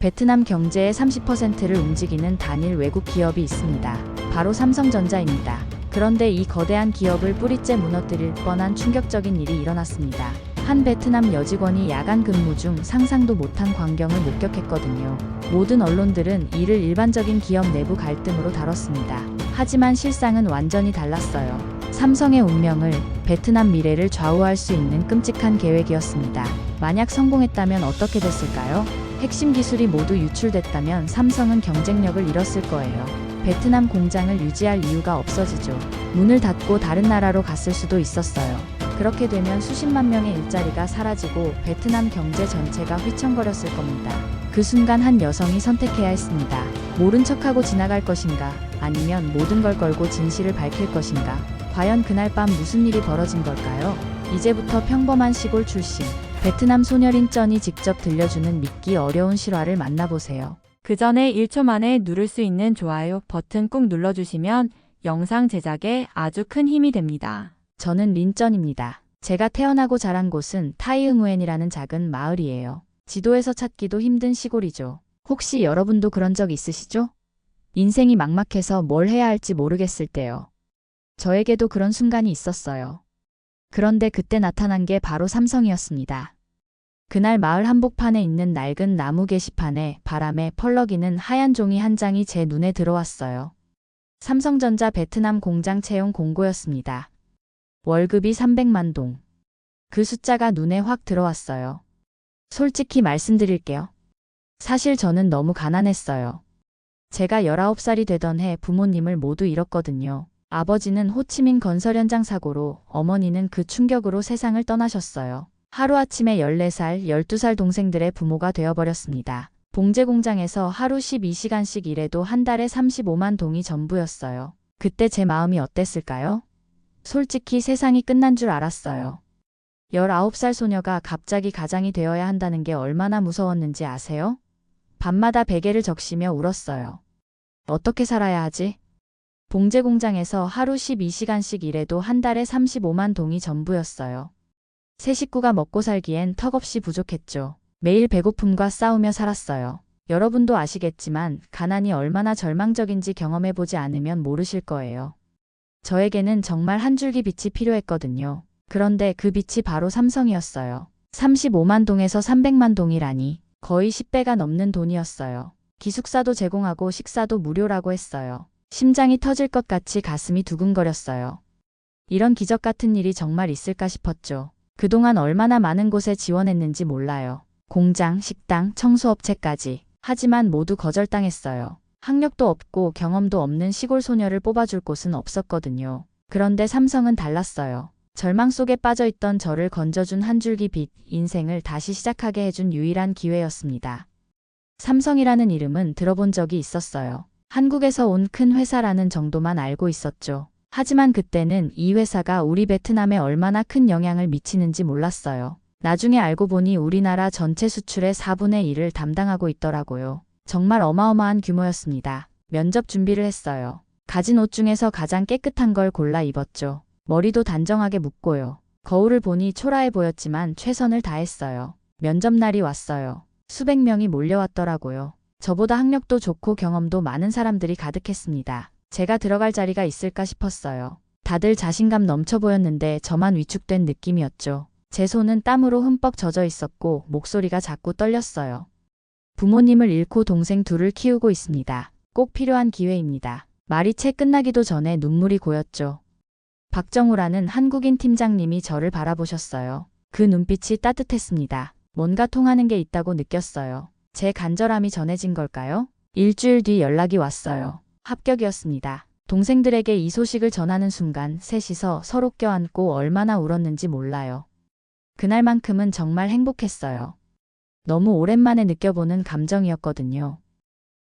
베트남 경제의 30%를 움직이는 단일 외국 기업이 있습니다. 바로 삼성전자입니다. 그런데 이 거대한 기업을 뿌리째 무너뜨릴 뻔한 충격적인 일이 일어났습니다. 한 베트남 여직원이 야간 근무 중 상상도 못한 광경을 목격했거든요. 모든 언론들은 이를 일반적인 기업 내부 갈등으로 다뤘습니다. 하지만 실상은 완전히 달랐어요. 삼성의 운명을, 베트남 미래를 좌우할 수 있는 끔찍한 계획이었습니다. 만약 성공했다면 어떻게 됐을까요? 핵심 기술이 모두 유출됐다면 삼성은 경쟁력을 잃었을 거예요. 베트남 공장을 유지할 이유가 없어지죠. 문을 닫고 다른 나라로 갔을 수도 있었어요. 그렇게 되면 수십만 명의 일자리가 사라지고 베트남 경제 전체가 휘청거렸을 겁니다. 그 순간 한 여성이 선택해야 했습니다. 모른 척하고 지나갈 것인가, 아니면 모든 걸 걸고 진실을 밝힐 것인가. 과연 그날 밤 무슨 일이 벌어진 걸까요? 이제부터 평범한 시골 출신, 베트남 소녀린 쩐이 직접 들려주는 믿기 어려운 실화를 만나보세요. 그 전에 1초 만에 누를 수 있는 좋아요 버튼 꾹 눌러주시면 영상 제작에 아주 큰 힘이 됩니다. 저는 린쩐입니다. 제가 태어나고 자란 곳은 타이응우엔이라는 작은 마을이에요. 지도에서 찾기도 힘든 시골이죠. 혹시 여러분도 그런 적 있으시죠? 인생이 막막해서 뭘 해야 할지 모르겠을 때요. 저에게도 그런 순간이 있었어요. 그런데 그때 나타난 게 바로 삼성이었습니다. 그날 마을 한복판에 있는 낡은 나무 게시판에 바람에 펄럭이는 하얀 종이 한 장이 제 눈에 들어왔어요. 삼성전자 베트남 공장 채용 공고였습니다. 월급이 300만 동. 그 숫자가 눈에 확 들어왔어요. 솔직히 말씀드릴게요. 사실 저는 너무 가난했어요. 제가 19살이 되던 해 부모님을 모두 잃었거든요. 아버지는 호치민 건설 현장 사고로, 어머니는 그 충격으로 세상을 떠나셨어요. 하루아침에 14살, 12살 동생들의 부모가 되어버렸습니다. 봉제 공장에서 하루 12시간씩 일해도 한 달에 35만 동이 전부였어요. 그때 제 마음이 어땠을까요? 솔직히 세상이 끝난 줄 알았어요. 19살 소녀가 갑자기 가장이 되어야 한다는 게 얼마나 무서웠는지 아세요? 밤마다 베개를 적시며 울었어요. 어떻게 살아야 하지? 봉제 공장에서 하루 12시간씩 일해도 한 달에 35만 동이 전부였어요. 세 식구가 먹고 살기엔 턱없이 부족했죠. 매일 배고픔과 싸우며 살았어요. 여러분도 아시겠지만 가난이 얼마나 절망적인지 경험해보지 않으면 모르실 거예요. 저에게는 정말 한 줄기 빛이 필요했거든요. 그런데 그 빛이 바로 삼성이었어요. 35만 동에서 300만 동이라니 거의 10배가 넘는 돈이었어요. 기숙사도 제공하고 식사도 무료라고 했어요. 심장이 터질 것 같이 가슴이 두근거렸어요. 이런 기적 같은 일이 정말 있을까 싶었죠. 그동안 얼마나 많은 곳에 지원했는지 몰라요. 공장, 식당, 청소업체까지. 하지만 모두 거절당했어요. 학력도 없고 경험도 없는 시골 소녀를 뽑아줄 곳은 없었거든요. 그런데 삼성은 달랐어요. 절망 속에 빠져있던 저를 건져준 한 줄기 빛, 인생을 다시 시작하게 해준 유일한 기회였습니다. 삼성이라는 이름은 들어본 적이 있었어요. 한국에서 온 큰 회사라는 정도만 알고 있었죠. 하지만 그때는 이 회사가 우리 베트남에 얼마나 큰 영향을 미치는지 몰랐어요. 나중에 알고 보니 우리나라 전체 수출의 4분의 1을 담당하고 있더라고요. 정말 어마어마한 규모였습니다. 면접 준비를 했어요. 가진 옷 중에서 가장 깨끗한 걸 골라 입었죠. 머리도 단정하게 묶고요. 거울을 보니 초라해 보였지만 최선을 다했어요. 면접 날이 왔어요. 수백 명이 몰려왔더라고요. 저보다 학력도 좋고 경험도 많은 사람들이 가득했습니다. 제가 들어갈 자리가 있을까 싶었어요. 다들 자신감 넘쳐 보였는데 저만 위축된 느낌이었죠. 제 손은 땀으로 흠뻑 젖어 있었고 목소리가 자꾸 떨렸어요. 부모님을 잃고 동생 둘을 키우고 있습니다. 꼭 필요한 기회입니다. 말이 채 끝나기도 전에 눈물이 고였죠. 박정우라는 한국인 팀장님이 저를 바라보셨어요. 그 눈빛이 따뜻했습니다. 뭔가 통하는 게 있다고 느꼈어요. 제 간절함이 전해진 걸까요? 일주일 뒤 연락이 왔어요. 합격이었습니다. 동생들에게 이 소식을 전하는 순간 셋이서 서로 껴안고 얼마나 울었는지 몰라요. 그날만큼은 정말 행복했어요. 너무 오랜만에 느껴보는 감정이었거든요.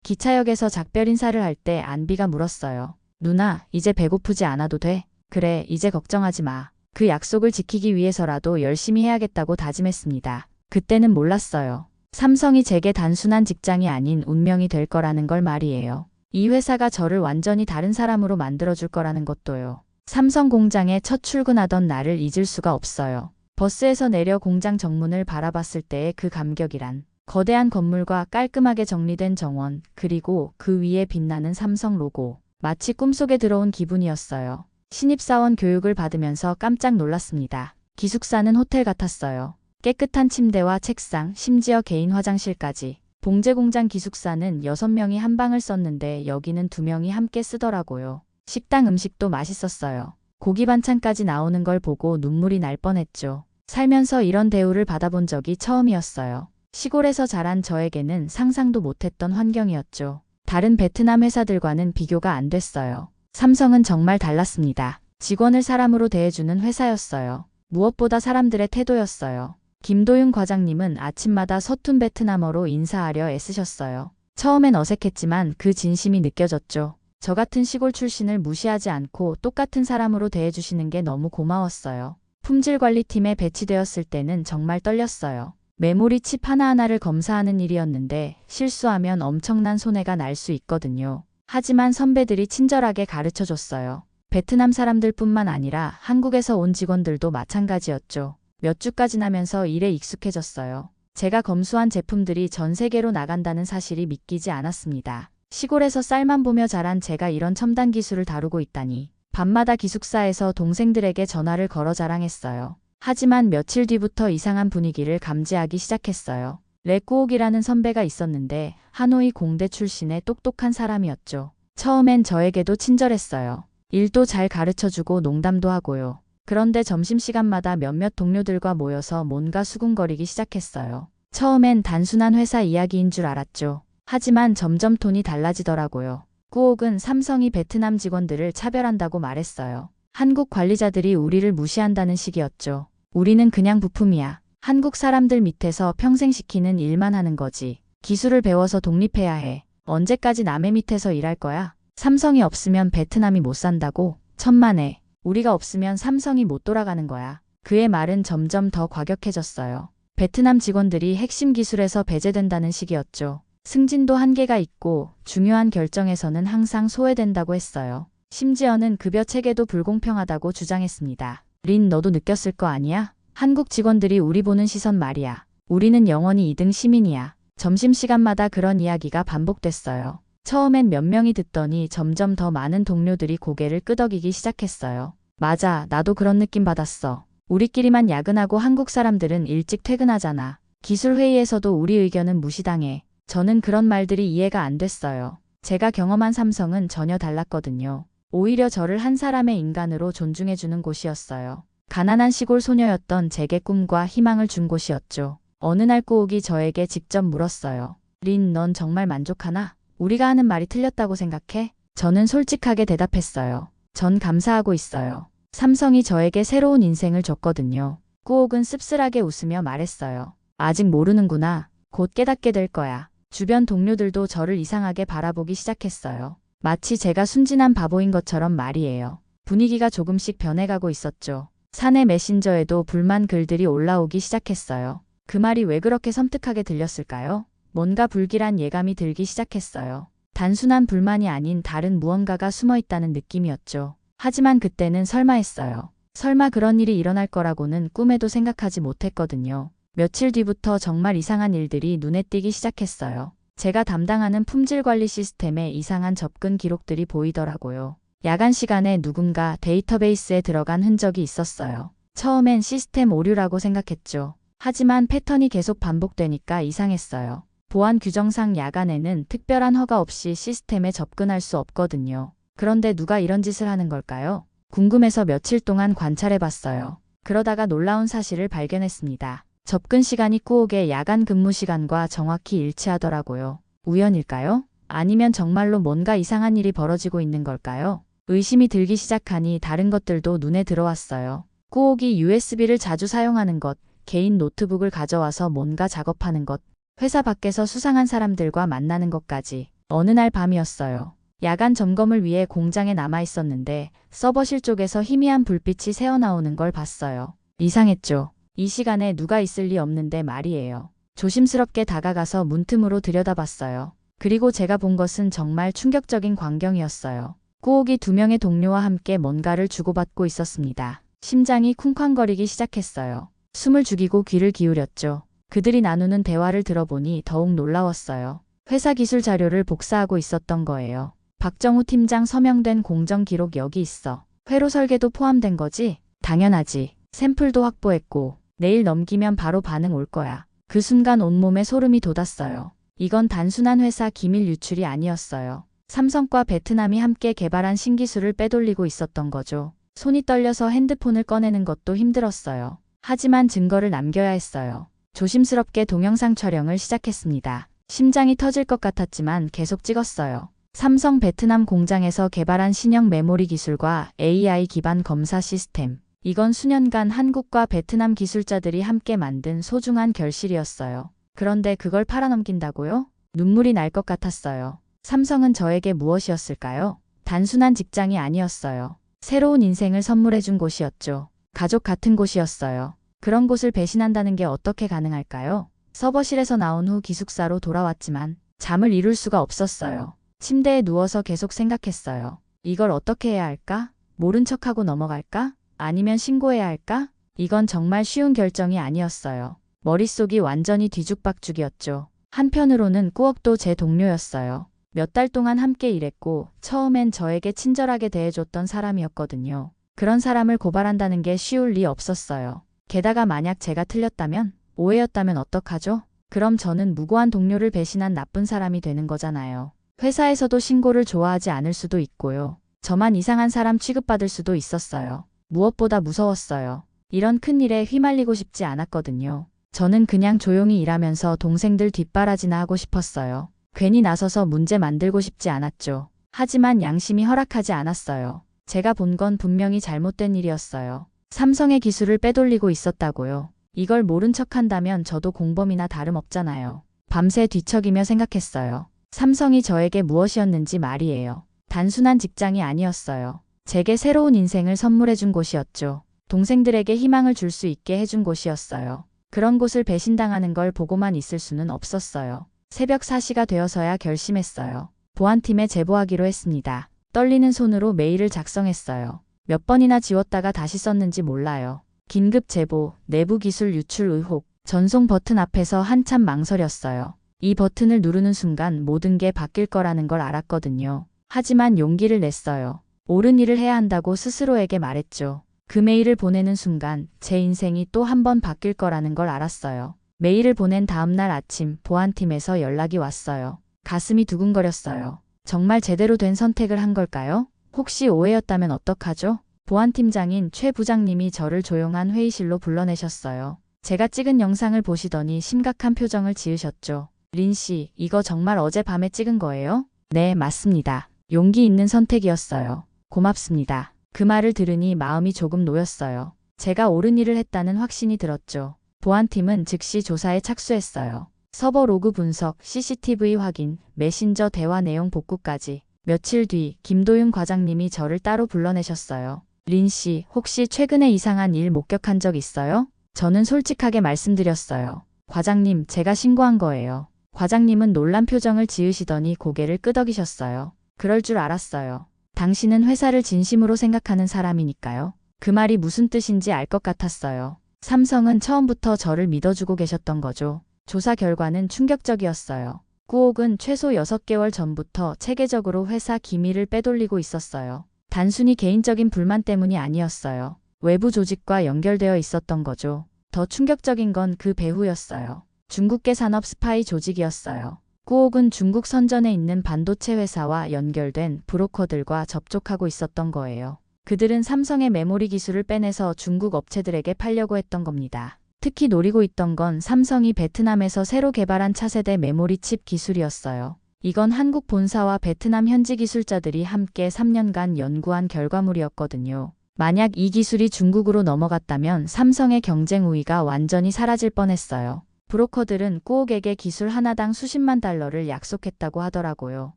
기차역에서 작별 인사를 할 때 안비가 물었어요. 누나, 이제 배고프지 않아도 돼? 그래, 이제 걱정하지 마. 그 약속을 지키기 위해서라도 열심히 해야겠다고 다짐했습니다. 그때는 몰랐어요. 삼성이 제게 단순한 직장이 아닌 운명이 될 거라는 걸 말이에요. 이 회사가 저를 완전히 다른 사람으로 만들어줄 거라는 것도요. 삼성 공장에 첫 출근하던 날을 잊을 수가 없어요. 버스에서 내려 공장 정문을 바라봤을 때의 그 감격이란. 거대한 건물과 깔끔하게 정리된 정원, 그리고 그 위에 빛나는 삼성 로고. 마치 꿈속에 들어온 기분이었어요. 신입사원 교육을 받으면서 깜짝 놀랐습니다. 기숙사는 호텔 같았어요. 깨끗한 침대와 책상, 심지어 개인 화장실까지. 봉제공장 기숙사는 6명이 한 방을 썼는데 여기는 2명이 함께 쓰더라고요. 식당 음식도 맛있었어요. 고기 반찬까지 나오는 걸 보고 눈물이 날 뻔했죠. 살면서 이런 대우를 받아본 적이 처음이었어요. 시골에서 자란 저에게는 상상도 못했던 환경이었죠. 다른 베트남 회사들과는 비교가 안 됐어요. 삼성은 정말 달랐습니다. 직원을 사람으로 대해주는 회사였어요. 무엇보다 사람들의 태도였어요. 김도윤 과장님은 아침마다 서툰 베트남어로 인사하려 애쓰셨어요. 처음엔 어색했지만 그 진심이 느껴졌죠. 저 같은 시골 출신을 무시하지 않고 똑같은 사람으로 대해주시는 게 너무 고마웠어요. 품질관리팀에 배치되었을 때는 정말 떨렸어요. 메모리 칩 하나하나를 검사하는 일이었는데 실수하면 엄청난 손해가 날 수 있거든요. 하지만 선배들이 친절하게 가르쳐줬어요. 베트남 사람들뿐만 아니라 한국에서 온 직원들도 마찬가지였죠. 몇 주가 지나면서 일에 익숙해졌어요. 제가 검수한 제품들이 전 세계로 나간다는 사실이 믿기지 않았습니다. 시골에서 쌀만 보며 자란 제가 이런 첨단 기술을 다루고 있다니. 밤마다 기숙사에서 동생들에게 전화를 걸어 자랑했어요. 하지만 며칠 뒤부터 이상한 분위기를 감지하기 시작했어요. 레꾸옥이라는 선배가 있었는데 하노이 공대 출신의 똑똑한 사람이었죠. 처음엔 저에게도 친절했어요. 일도 잘 가르쳐주고 농담도 하고요. 그런데 점심시간마다 몇몇 동료들과 모여서 뭔가 수군거리기 시작했어요. 처음엔 단순한 회사 이야기인 줄 알았죠. 하지만 점점 톤이 달라지더라고요. 꾸옥은 삼성이 베트남 직원들을 차별한다고 말했어요. 한국 관리자들이 우리를 무시한다는 식이었죠. 우리는 그냥 부품이야. 한국 사람들 밑에서 평생 시키는 일만 하는 거지. 기술을 배워서 독립해야 해. 언제까지 남의 밑에서 일할 거야? 삼성이 없으면 베트남이 못 산다고? 천만에. 우리가 없으면 삼성이 못 돌아가는 거야. 그의 말은 점점 더 과격해졌어요. 베트남 직원들이 핵심 기술에서 배제된다는 식이었죠. 승진도 한계가 있고 중요한 결정에서는 항상 소외된다고 했어요. 심지어는 급여 체계도 불공평하다고 주장했습니다. 린, 너도 느꼈을 거 아니야? 한국 직원들이 우리 보는 시선 말이야. 우리는 영원히 2등 시민이야. 점심시간마다 그런 이야기가 반복됐어요. 처음엔 몇 명이 듣더니 점점 더 많은 동료들이 고개를 끄덕이기 시작했어요. 맞아, 나도 그런 느낌 받았어. 우리끼리만 야근하고 한국 사람들은 일찍 퇴근하잖아. 기술회의에서도 우리 의견은 무시당해. 저는 그런 말들이 이해가 안 됐어요. 제가 경험한 삼성은 전혀 달랐거든요. 오히려 저를 한 사람의 인간으로 존중해주는 곳이었어요. 가난한 시골 소녀였던 제게 꿈과 희망을 준 곳이었죠. 어느 날 꾸옥이 저에게 직접 물었어요. 린, 넌 정말 만족하나? 우리가 하는 말이 틀렸다고 생각해? 저는 솔직하게 대답했어요. 전 감사하고 있어요. 삼성이 저에게 새로운 인생을 줬거든요. 꾸옥은 씁쓸하게 웃으며 말했어요. 아직 모르는구나. 곧 깨닫게 될 거야. 주변 동료들도 저를 이상하게 바라보기 시작했어요. 마치 제가 순진한 바보인 것처럼 말이에요. 분위기가 조금씩 변해가고 있었죠. 사내 메신저에도 불만 글들이 올라오기 시작했어요. 그 말이 왜 그렇게 섬뜩하게 들렸을까요? 뭔가 불길한 예감이 들기 시작했어요. 단순한 불만이 아닌 다른 무언가가 숨어 있다는 느낌이었죠. 하지만 그때는 설마 했어요. 설마 그런 일이 일어날 거라고는 꿈에도 생각하지 못했거든요. 며칠 뒤부터 정말 이상한 일들이 눈에 띄기 시작했어요. 제가 담당하는 품질관리 시스템에 이상한 접근 기록들이 보이더라고요. 야간 시간에 누군가 데이터베이스에 들어간 흔적이 있었어요. 처음엔 시스템 오류라고 생각했죠. 하지만 패턴이 계속 반복되니까 이상했어요. 보안 규정상 야간에는 특별한 허가 없이 시스템에 접근할 수 없거든요. 그런데 누가 이런 짓을 하는 걸까요? 궁금해서 며칠 동안 관찰해봤어요. 그러다가 놀라운 사실을 발견했습니다. 접근 시간이 꾸옥의 야간 근무 시간과 정확히 일치하더라고요. 우연일까요? 아니면 정말로 뭔가 이상한 일이 벌어지고 있는 걸까요? 의심이 들기 시작하니 다른 것들도 눈에 들어왔어요. 꾸옥이 USB를 자주 사용하는 것, 개인 노트북을 가져와서 뭔가 작업하는 것, 회사 밖에서 수상한 사람들과 만나는 것까지. 어느 날 밤이었어요. 야간 점검을 위해 공장에 남아 있었는데 서버실 쪽에서 희미한 불빛이 새어나오는 걸 봤어요. 이상했죠. 이 시간에 누가 있을 리 없는데 말이에요. 조심스럽게 다가가서 문틈으로 들여다봤어요. 그리고 제가 본 것은 정말 충격적인 광경이었어요. 꾸옥이 2명의 동료와 함께 뭔가를 주고받고 있었습니다. 심장이 쿵쾅거리기 시작했어요. 숨을 죽이고 귀를 기울였죠. 그들이 나누는 대화를 들어보니 더욱 놀라웠어요. 회사 기술 자료를 복사하고 있었던 거예요. 박정우 팀장 서명된 공정 기록 여기 있어. 회로 설계도 포함된 거지? 당연하지. 샘플도 확보했고 내일 넘기면 바로 반응 올 거야. 그 순간 온몸에 소름이 돋았어요. 이건 단순한 회사 기밀 유출이 아니었어요. 삼성과 베트남이 함께 개발한 신기술을 빼돌리고 있었던 거죠. 손이 떨려서 핸드폰을 꺼내는 것도 힘들었어요. 하지만 증거를 남겨야 했어요. 조심스럽게 동영상 촬영을 시작했습니다. 심장이 터질 것 같았지만 계속 찍었어요. 삼성 베트남 공장에서 개발한 신형 메모리 기술과 AI 기반 검사 시스템. 이건 수년간 한국과 베트남 기술자들이 함께 만든 소중한 결실이었어요. 그런데 그걸 팔아넘긴다고요? 눈물이 날 것 같았어요. 삼성은 저에게 무엇이었을까요? 단순한 직장이 아니었어요. 새로운 인생을 선물해준 곳이었죠. 가족 같은 곳이었어요. 그런 곳을 배신한다는 게 어떻게 가능할까요? 서버실에서 나온 후 기숙사로 돌아왔지만 잠을 이룰 수가 없었어요. 침대에 누워서 계속 생각했어요. 이걸 어떻게 해야 할까? 모른 척하고 넘어갈까? 아니면 신고해야 할까? 이건 정말 쉬운 결정이 아니었어요. 머릿속이 완전히 뒤죽박죽이었죠. 한편으로는 꾸억도 제 동료였어요. 몇 달 동안 함께 일했고 처음엔 저에게 친절하게 대해줬던 사람이었거든요. 그런 사람을 고발한다는 게 쉬울 리 없었어요. 게다가 만약 제가 틀렸다면, 오해였다면 어떡하죠? 그럼 저는 무고한 동료를 배신한 나쁜 사람이 되는 거잖아요. 회사에서도 신고를 좋아하지 않을 수도 있고요. 저만 이상한 사람 취급받을 수도 있었어요. 무엇보다 무서웠어요. 이런 큰일에 휘말리고 싶지 않았거든요. 저는 그냥 조용히 일하면서 동생들 뒷바라지나 하고 싶었어요. 괜히 나서서 문제 만들고 싶지 않았죠. 하지만 양심이 허락하지 않았어요. 제가 본 건 분명히 잘못된 일이었어요. 삼성의 기술을 빼돌리고 있었다고요. 이걸 모른 척한다면 저도 공범이나 다름없잖아요. 밤새 뒤척이며 생각했어요. 삼성이 저에게 무엇이었는지 말이에요. 단순한 직장이 아니었어요. 제게 새로운 인생을 선물해준 곳이었죠. 동생들에게 희망을 줄 수 있게 해준 곳이었어요. 그런 곳을 배신당하는 걸 보고만 있을 수는 없었어요. 새벽 4시가 되어서야 결심했어요. 보안팀에 제보하기로 했습니다. 떨리는 손으로 메일을 작성했어요. 몇 번이나 지웠다가 다시 썼는지 몰라요. 긴급 제보, 내부 기술 유출 의혹, 전송 버튼 앞에서 한참 망설였어요. 이 버튼을 누르는 순간 모든 게 바뀔 거라는 걸 알았거든요. 하지만 용기를 냈어요. 옳은 일을 해야 한다고 스스로에게 말했죠. 그 메일을 보내는 순간 제 인생이 또 한 번 바뀔 거라는 걸 알았어요. 메일을 보낸 다음 날 아침 보안팀에서 연락이 왔어요. 가슴이 두근거렸어요. 정말 제대로 된 선택을 한 걸까요? 혹시 오해였다면 어떡하죠? 보안팀장인 최 부장님이 저를 조용한 회의실로 불러내셨어요. 제가 찍은 영상을 보시더니 심각한 표정을 지으셨죠. 린 씨, 이거 정말 어젯밤에 찍은 거예요? 네, 맞습니다. 용기 있는 선택이었어요. 고맙습니다. 그 말을 들으니 마음이 조금 놓였어요. 제가 옳은 일을 했다는 확신이 들었죠. 보안팀은 즉시 조사에 착수했어요. 서버 로그 분석, CCTV 확인, 메신저 대화 내용 복구까지. 며칠 뒤 김도윤 과장님이 저를 따로 불러내셨어요. 린 씨, 혹시 최근에 이상한 일 목격한 적 있어요? 저는 솔직하게 말씀드렸어요. 과장님, 제가 신고한 거예요. 과장님은 놀란 표정을 지으시더니 고개를 끄덕이셨어요. 그럴 줄 알았어요. 당신은 회사를 진심으로 생각하는 사람이니까요. 그 말이 무슨 뜻인지 알 것 같았어요. 삼성은 처음부터 저를 믿어주고 계셨던 거죠. 조사 결과는 충격적이었어요. 꾸옥은 최소 6개월 전부터 체계적으로 회사 기밀을 빼돌리고 있었어요. 단순히 개인적인 불만 때문이 아니었어요. 외부 조직과 연결되어 있었던 거죠. 더 충격적인 건 그 배후였어요. 중국계 산업 스파이 조직이었어요. 꾸옥은 중국 선전에 있는 반도체 회사와 연결된 브로커들과 접촉하고 있었던 거예요. 그들은 삼성의 메모리 기술을 빼내서 중국 업체들에게 팔려고 했던 겁니다. 특히 노리고 있던 건 삼성이 베트남에서 새로 개발한 차세대 메모리 칩 기술이었어요. 이건 한국 본사와 베트남 현지 기술자들이 함께 3년간 연구한 결과물이었거든요. 만약 이 기술이 중국으로 넘어갔다면 삼성의 경쟁 우위가 완전히 사라질 뻔했어요. 브로커들은 꾸옥에게 기술 하나당 수십만 달러를 약속했다고 하더라고요.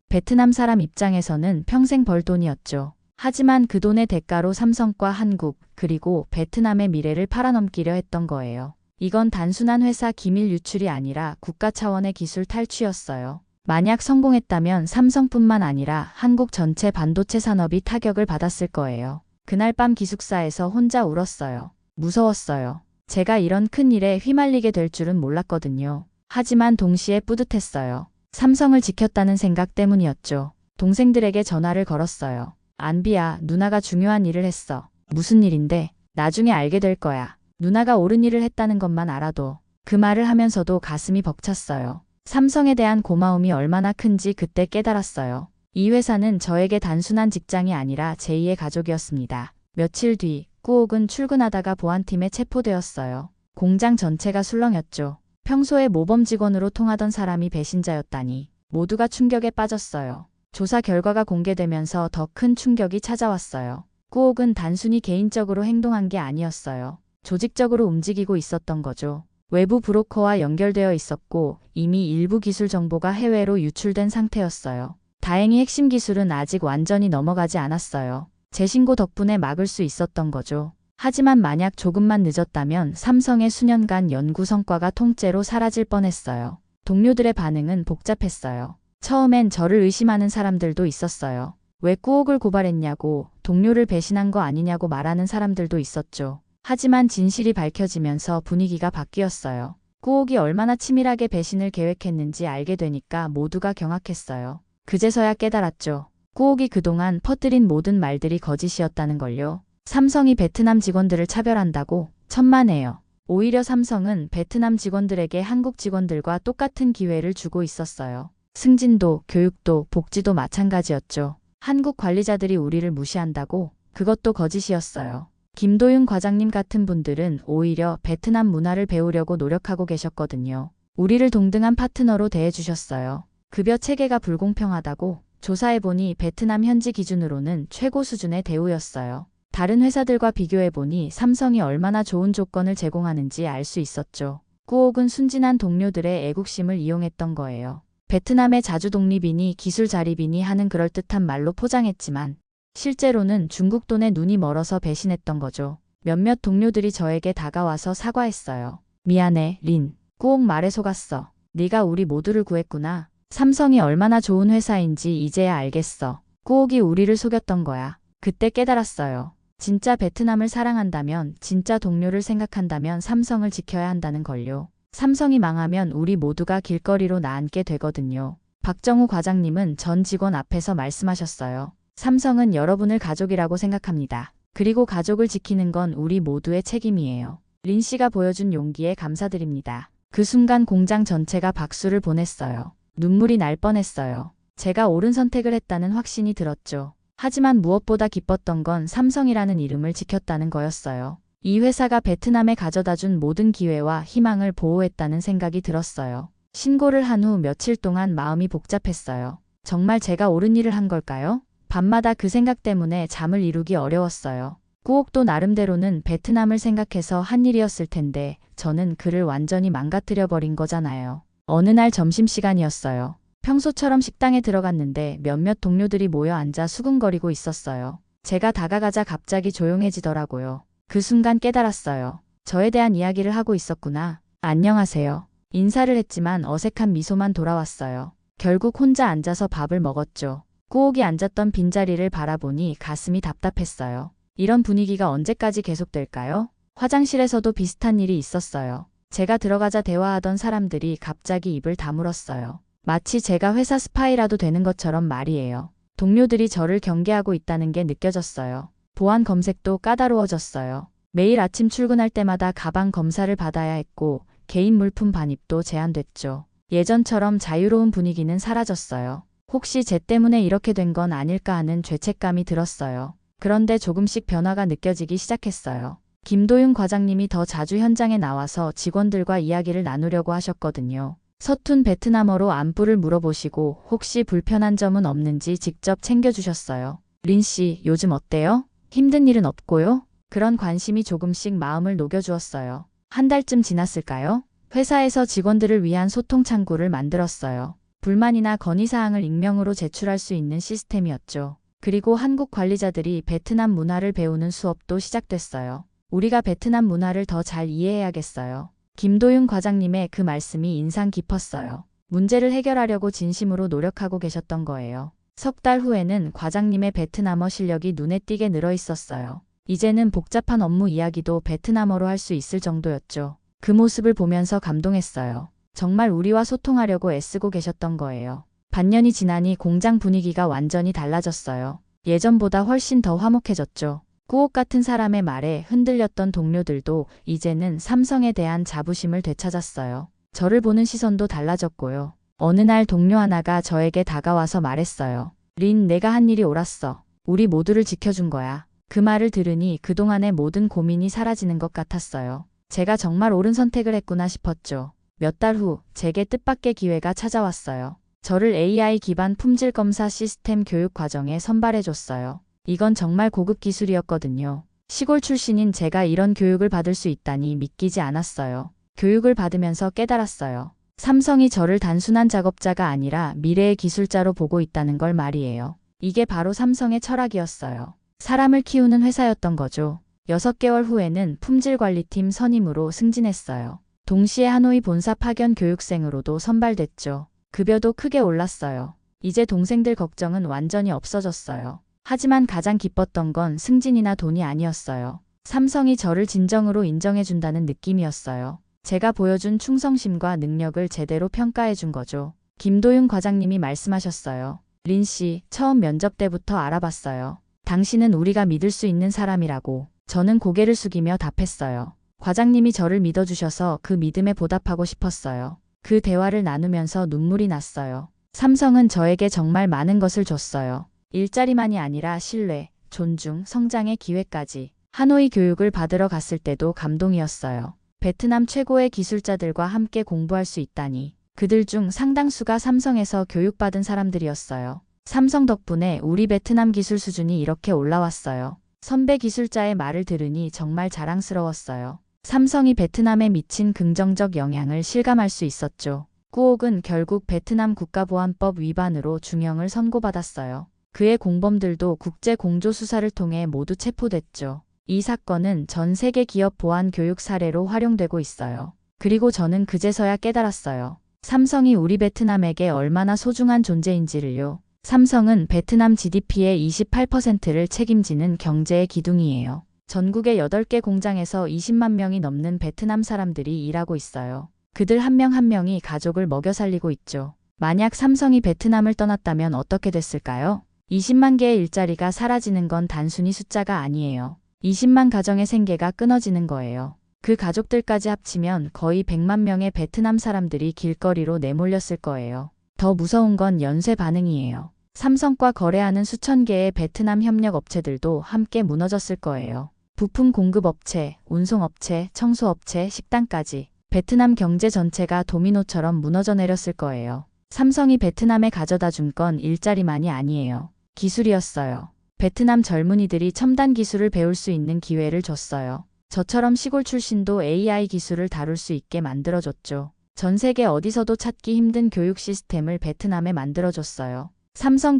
베트남 사람 입장에서는 평생 벌 돈이었죠. 하지만 그 돈의 대가로 삼성과 한국, 그리고 베트남의 미래를 팔아넘기려 했던 거예요. 이건 단순한 회사 기밀 유출이 아니라 국가 차원의 기술 탈취였어요. 만약 성공했다면 삼성뿐만 아니라 한국 전체 반도체 산업이 타격을 받았을 거예요. 그날 밤 기숙사에서 혼자 울었어요. 무서웠어요. 제가 이런 큰 일에 휘말리게 될 줄은 몰랐거든요. 하지만 동시에 뿌듯했어요. 삼성을 지켰다는 생각 때문이었죠. 동생들에게 전화를 걸었어요. 안비야, 누나가 중요한 일을 했어. 무슨 일인데? 나중에 알게 될 거야. 누나가 옳은 일을 했다는 것만 알아도. 그 말을 하면서도 가슴이 벅찼어요. 삼성에 대한 고마움이 얼마나 큰지 그때 깨달았어요. 이 회사는 저에게 단순한 직장이 아니라 제2의 가족이었습니다. 며칠 뒤 꾸옥은 출근하다가 보안팀에 체포되었어요. 공장 전체가 술렁였죠. 평소에 모범 직원으로 통하던 사람이 배신자였다니 모두가 충격에 빠졌어요. 조사 결과가 공개되면서 더 큰 충격이 찾아왔어요. 꾸옥은 단순히 개인적으로 행동한 게 아니었어요. 조직적으로 움직이고 있었던 거죠. 외부 브로커와 연결되어 있었고 이미 일부 기술 정보가 해외로 유출된 상태였어요. 다행히 핵심 기술은 아직 완전히 넘어가지 않았어요. 제 신고 덕분에 막을 수 있었던 거죠. 하지만 만약 조금만 늦었다면 삼성의 수년간 연구 성과가 통째로 사라질 뻔했어요. 동료들의 반응은 복잡했어요. 처음엔 저를 의심하는 사람들도 있었어요. 왜 꾸옥을 고발했냐고, 동료를 배신한 거 아니냐고 말하는 사람들도 있었죠. 하지만 진실이 밝혀지면서 분위기가 바뀌었어요. 꾸옥이 얼마나 치밀하게 배신을 계획했는지 알게 되니까 모두가 경악했어요. 그제서야 깨달았죠. 꾸옥이 그동안 퍼뜨린 모든 말들이 거짓이었다는 걸요. 삼성이 베트남 직원들을 차별한다고? 천만에요. 오히려 삼성은 베트남 직원들에게 한국 직원들과 똑같은 기회를 주고 있었어요. 승진도, 교육도, 복지도 마찬가지였죠. 한국 관리자들이 우리를 무시한다고? 그것도 거짓이었어요. 김도윤 과장님 같은 분들은 오히려 베트남 문화를 배우려고 노력하고 계셨거든요. 우리를 동등한 파트너로 대해주셨어요. 급여 체계가 불공평하다고? 조사해보니 베트남 현지 기준으로는 최고 수준의 대우였어요. 다른 회사들과 비교해보니 삼성이 얼마나 좋은 조건을 제공하는지 알 수 있었죠. 꾸옥은 순진한 동료들의 애국심을 이용했던 거예요. 베트남의 자주 독립이니 기술 자립이니 하는 그럴듯한 말로 포장했지만 실제로는 중국 돈에 눈이 멀어서 배신했던 거죠. 몇몇 동료들이 저에게 다가와서 사과했어요. 미안해, 린. 꾸옥 말에 속았어. 네가 우리 모두를 구했구나. 삼성이 얼마나 좋은 회사인지 이제야 알겠어. 꾸옥이 우리를 속였던 거야. 그때 깨달았어요. 진짜 베트남을 사랑한다면, 진짜 동료를 생각한다면 삼성을 지켜야 한다는 걸요. 삼성이 망하면 우리 모두가 길거리로 나앉게 되거든요. 박정우 과장님은 전 직원 앞에서 말씀하셨어요. 삼성은 여러분을 가족이라고 생각합니다. 그리고 가족을 지키는 건 우리 모두의 책임이에요. 린 씨가 보여준 용기에 감사드립니다. 그 순간 공장 전체가 박수를 보냈어요. 눈물이 날 뻔했어요. 제가 옳은 선택을 했다는 확신이 들었죠. 하지만 무엇보다 기뻤던 건 삼성이라는 이름을 지켰다는 거였어요. 이 회사가 베트남에 가져다준 모든 기회와 희망을 보호했다는 생각이 들었어요. 신고를 한 후 며칠 동안 마음이 복잡했어요. 정말 제가 옳은 일을 한 걸까요? 밤마다 그 생각 때문에 잠을 이루기 어려웠어요. 꾸옥도 나름대로는 베트남을 생각해서 한 일이었을 텐데 저는 그를 완전히 망가뜨려버린 거잖아요. 어느 날 점심시간이었어요. 평소처럼 식당에 들어갔는데 몇몇 동료들이 모여 앉아 수군거리고 있었어요. 제가 다가가자 갑자기 조용해지더라고요. 그 순간 깨달았어요. 저에 대한 이야기를 하고 있었구나. 안녕하세요. 인사를 했지만 어색한 미소만 돌아왔어요. 결국 혼자 앉아서 밥을 먹었죠. 꾸옥이 앉았던 빈자리를 바라보니 가슴이 답답했어요. 이런 분위기가 언제까지 계속될까요? 화장실에서도 비슷한 일이 있었어요. 제가 들어가자 대화하던 사람들이 갑자기 입을 다물었어요. 마치 제가 회사 스파이라도 되는 것처럼 말이에요. 동료들이 저를 경계하고 있다는 게 느껴졌어요. 보안 검색도 까다로워졌어요. 매일 아침 출근할 때마다 가방 검사를 받아야 했고 개인 물품 반입도 제한됐죠. 예전처럼 자유로운 분위기는 사라졌어요. 혹시 제 때문에 이렇게 된 건 아닐까 하는 죄책감이 들었어요. 그런데 조금씩 변화가 느껴지기 시작했어요. 김도윤 과장님이 더 자주 현장에 나와서 직원들과 이야기를 나누려고 하셨거든요. 서툰 베트남어로 안부를 물어보시고 혹시 불편한 점은 없는지 직접 챙겨주셨어요. 린 씨, 요즘 어때요? 힘든 일은 없고요? 그런 관심이 조금씩 마음을 녹여주었어요. 한 달쯤 지났을까요? 회사에서 직원들을 위한 소통 창구를 만들었어요. 불만이나 건의사항을 익명으로 제출할 수 있는 시스템이었죠. 그리고 한국 관리자들이 베트남 문화를 배우는 수업도 시작됐어요. 우리가 베트남 문화를 더 잘 이해해야겠어요. 김도윤 과장님의 그 말씀이 인상 깊었어요. 문제를 해결하려고 진심으로 노력하고 계셨던 거예요. 석 달 후에는 과장님의 베트남어 실력이 눈에 띄게 늘어 있었어요. 이제는 복잡한 업무 이야기도 베트남어로 할 수 있을 정도였죠. 그 모습을 보면서 감동했어요. 정말 우리와 소통하려고 애쓰고 계셨던 거예요. 반년이 지나니 공장 분위기가 완전히 달라졌어요. 예전보다 훨씬 더 화목해졌죠. 꾸옥 같은 사람의 말에 흔들렸던 동료들도 이제는 삼성에 대한 자부심을 되찾았어요. 저를 보는 시선도 달라졌고요. 어느 날 동료 하나가 저에게 다가와서 말했어요. 린, 내가 한 일이 옳았어. 우리 모두를 지켜준 거야. 그 말을 들으니 그동안의 모든 고민이 사라지는 것 같았어요. 제가 정말 옳은 선택을 했구나 싶었죠. 몇 달 후 제게 뜻밖의 기회가 찾아왔어요. 저를 AI 기반 품질 검사 시스템 교육 과정에 선발해줬어요. 이건 정말 고급 기술이었거든요. 시골 출신인 제가 이런 교육을 받을 수 있다니 믿기지 않았어요. 교육을 받으면서 깨달았어요. 삼성이 저를 단순한 작업자가 아니라 미래의 기술자로 보고 있다는 걸 말이에요. 이게 바로 삼성의 철학이었어요. 사람을 키우는 회사였던 거죠. 6개월 후에는 품질관리팀 선임으로 승진했어요. 동시에 하노이 본사 파견 교육생으로도 선발됐죠. 급여도 크게 올랐어요. 이제 동생들 걱정은 완전히 없어졌어요. 하지만 가장 기뻤던 건 승진이나 돈이 아니었어요. 삼성이 저를 진정으로 인정해준다는 느낌이었어요. 제가 보여준 충성심과 능력을 제대로 평가해준 거죠. 김도윤 과장님이 말씀하셨어요. 린 씨, 처음 면접 때부터 알아봤어요. 당신은 우리가 믿을 수 있는 사람이라고. 저는 고개를 숙이며 답했어요. 과장님이 저를 믿어주셔서 그 믿음에 보답하고 싶었어요. 그 대화를 나누면서 눈물이 났어요. 삼성은 저에게 정말 많은 것을 줬어요. 일자리만이 아니라 신뢰, 존중, 성장의 기회까지. 하노이 교육을 받으러 갔을 때도 감동이었어요. 베트남 최고의 기술자들과 함께 공부할 수 있다니. 그들 중 상당수가 삼성에서 교육받은 사람들이었어요. 삼성 덕분에 우리 베트남 기술 수준이 이렇게 올라왔어요. 선배 기술자의 말을 들으니 정말 자랑스러웠어요. 삼성이 베트남에 미친 긍정적 영향을 실감할 수 있었죠. 꾸옥은 결국 베트남 국가보안법 위반으로 중형을 선고받았어요. 그의 공범들도 국제 공조 수사를 통해 모두 체포됐죠. 이 사건은 전 세계 기업 보안 교육 사례로 활용되고 있어요. 그리고 저는 그제서야 깨달았어요. 삼성이 우리 베트남에게 얼마나 소중한 존재인지를요. 삼성은 베트남 GDP의 28%를 책임지는 경제의 기둥이에요. 전국의 8개 공장에서 20만 명이 넘는 베트남 사람들이 일하고 있어요. 그들 한 명 한 명이 가족을 먹여 살리고 있죠. 만약 삼성이 베트남을 떠났다면 어떻게 됐을까요? 20만 개의 일자리가 사라지는 건 단순히 숫자가 아니에요. 20만 가정의 생계가 끊어지는 거예요. 그 가족들까지 합치면 거의 100만 명의 베트남 사람들이 길거리로 내몰렸을 거예요. 더 무서운 건 연쇄 반응이에요. 삼성과 거래하는 수천 개의 베트남 협력 업체들도 함께 무너졌을 거예요. 부품 공급업체, 운송업체, 청소업체, 식당까지. 베트남 경제 전체가 도미노처럼 무너져 내렸을 거예요. 삼성이 베트남에 가져다 준 건 일자리만이 아니에요. 기술이었어요. 베트남 젊은이들이 첨단 기술을 배울 수 있는 기회를 줬어요. 저처럼 시골 출신도 AI 기술을 다룰 수 있게 만들어줬죠. 전 세계 어디서도 찾기 힘든 교육 시스템을 베트남에 만들어줬어요.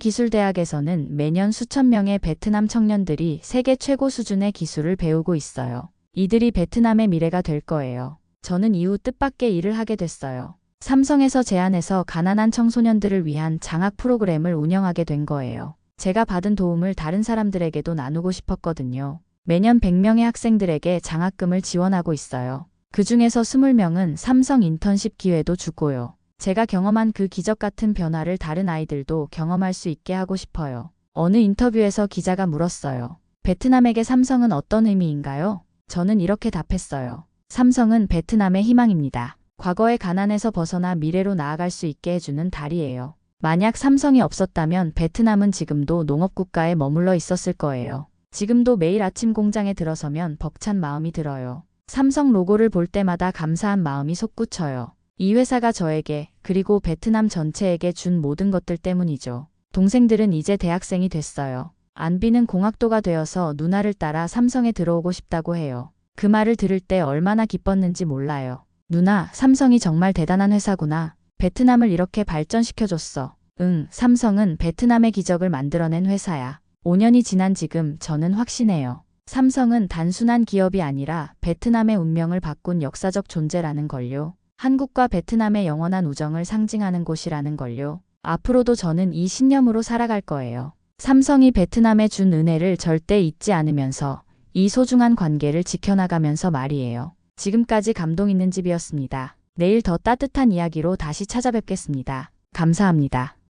삼성기술대학에서는 매년 수천 명의 베트남 청년들이 세계 최고 수준의 기술을 배우고 있어요. 이들이 베트남의 미래가 될 거예요. 저는 이후 뜻밖의 일을 하게 됐어요. 삼성에서 제안해서 가난한 청소년들을 위한 장학 프로그램을 운영하게 된 거예요. 제가 받은 도움을 다른 사람들에게도 나누고 싶었거든요. 매년 100명의 학생들에게 장학금을 지원하고 있어요. 그 중에서 20명은 삼성 인턴십 기회도 주고요. 제가 경험한 그 기적 같은 변화를 다른 아이들도 경험할 수 있게 하고 싶어요. 어느 인터뷰에서 기자가 물었어요. 베트남에게 삼성은 어떤 의미인가요? 저는 이렇게 답했어요. 삼성은 베트남의 희망입니다. 과거의 가난에서 벗어나 미래로 나아갈 수 있게 해주는 달이에요. 만약 삼성이 없었다면 베트남은 지금도 농업국가에 머물러 있었을 거예요. 지금도 매일 아침 공장에 들어서면 벅찬 마음이 들어요. 삼성 로고를 볼 때마다 감사한 마음이 솟구쳐요. 이 회사가 저에게 그리고 베트남 전체에게 준 모든 것들 때문이죠. 동생들은 이제 대학생이 됐어요. 안비는 공학도가 되어서 누나를 따라 삼성에 들어오고 싶다고 해요. 그 말을 들을 때 얼마나 기뻤는지 몰라요. 누나, 삼성이 정말 대단한 회사구나. 베트남을 이렇게 발전시켜줬어. 응, 삼성은 베트남의 기적을 만들어낸 회사야. 5년이 지난 지금 저는 확신해요. 삼성은 단순한 기업이 아니라 베트남의 운명을 바꾼 역사적 존재라는 걸요. 한국과 베트남의 영원한 우정을 상징하는 곳이라는 걸요. 앞으로도 저는 이 신념으로 살아갈 거예요. 삼성이 베트남에 준 은혜를 절대 잊지 않으면서 이 소중한 관계를 지켜나가면서 말이에요. 지금까지 감동 있는 집이었습니다. 내일 더 따뜻한 이야기로 다시 찾아뵙겠습니다. 감사합니다.